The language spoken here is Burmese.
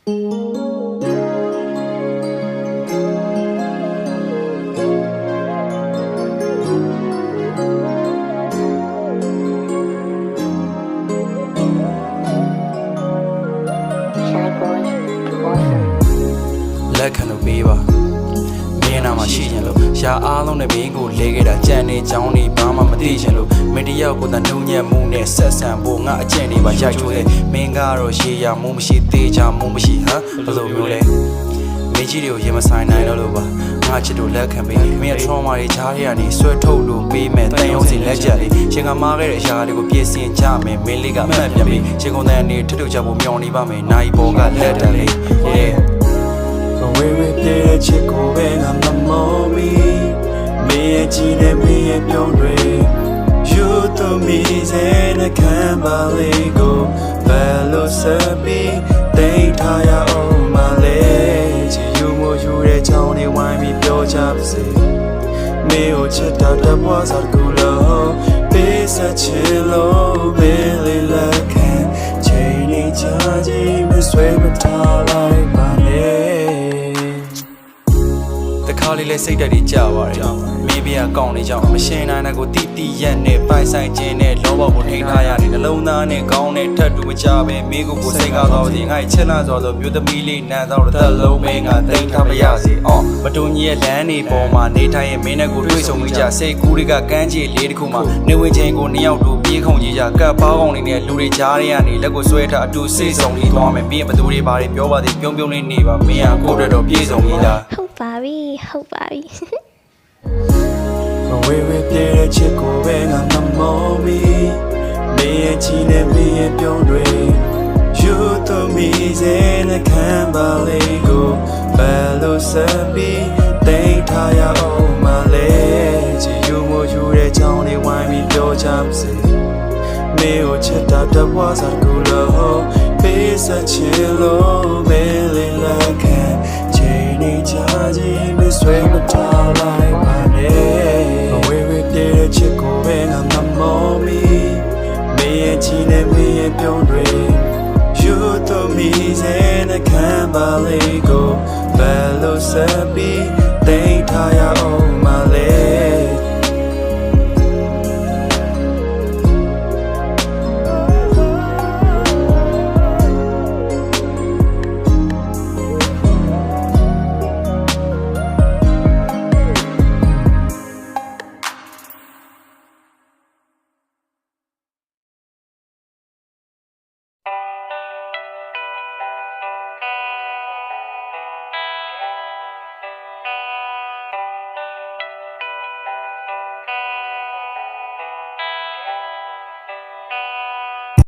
လက်ခံလို့ပေးပါမင်းနာမှာရှိချင်လို့ရှားအားလုံးနဲ့မင်းကိုလဲခဲ့တာကြံနေချောင်းနေဘာမှမသိချင်လို့မင်းတယောက်ကိုသာနှုံညံ့မှုနဲ့ဆက်ဆံဖို့ငါအကျင့်တွေပါရိုက်ချိုးတယ်မင်းကတော့ရှေးရမှုမရှိသေးချမှုမရှိဟမ်ဘယ်လိုမျိုးလဲမင်းကြီးတွေကိုရင်မဆိုင်နိုင်တော့လို့ပါငါချစ်တို့လက်ခံပေးမင်းရဲ့ trauma တွေချားရနေဆွဲထုတ်လို့ပေးမယ်တန်ရုံးစီလက်ချက်လေးရှင်ကမားခဲ့တဲ့အရာတွေကိုပြည့်စင်ကြမယ်မင်းလေးကအမှတ်ပြန်ပြီးရှင်ကုန်တဲ့အနေထထကြဖို့မျောနေပါမယ်နိုင်ပေါ်ကလက်တလေး yeah We will be a chick when I'm a mommy. Me a gene, me a pure. You to me, and a cambaligo. Fellow Sabi, they tire on my legs. You more you reach only why me pure jobs. Me o chita the was a cooler. Base a chillo, Billy like Janie charging me swim a tall like my name.တခါလေးလဲစိတ်ဓာတ်တွေကြာပါတယ်မိဘကကောင်းနေကြအောင်မရှင်းနိုင်တဲ့ကိုတီတီရက်နဲ့ပိုင်ဆိုင်ခြင်းနဲ့လောဘကိုထိန်းထားရတယ်နှလုံးသားနဲ့ကောင်းတဲ့ထပ်တူမကြပဲမိကိုကိုစိတ်ကားသွားခြင်းငါ့ချစ်လာဆိုတော့မျိုးသမီးလေးနန်းသောတစ်လုံးမင်းကတိတ်ထားမရစေအော်မတူညီရဲ့လမ်းနေပေါ်မှာနေထိုင်ရဲ့မင်းနဲ့ကိုတွေ့ဆုံကြစိတ်ကူးတွေကကမ်းခြေလေးတစ်ခုမှာနေဝင်ချင်းကိုနှစ်ယောက်တို့ပြေးခုန်ကြည့်ကြကပ်ပေါင်းကောင်လေးနဲ့လူတွေကြားထဲကနေလက်ကိုဆွဲထားအတူစိတ်ဆုံးလေးသွားမယ်ပြီးရင်ဘသူတွေဘာတွေပြောပါသေးပြုံးပြုံးလေးနေပါမင်းကကိုယ့်တော့ပြေးဆုံးကြီးလားဟုတ်ပါပြီဟုတ်ပါပြီ We will be a chick when I'm a mommy. Me a gene, me a pure. You to me, and a cambaligo. Fellow Sabi, they tire on my legs. You more you reach only why me pure jumps. Me o chita the was a cooler. Base a chillo, Billy like Janie charging me swim a tall like my name.We will be a chick when I'm a mommy. Me a gene, me a pure. You to me, and a cambaligo.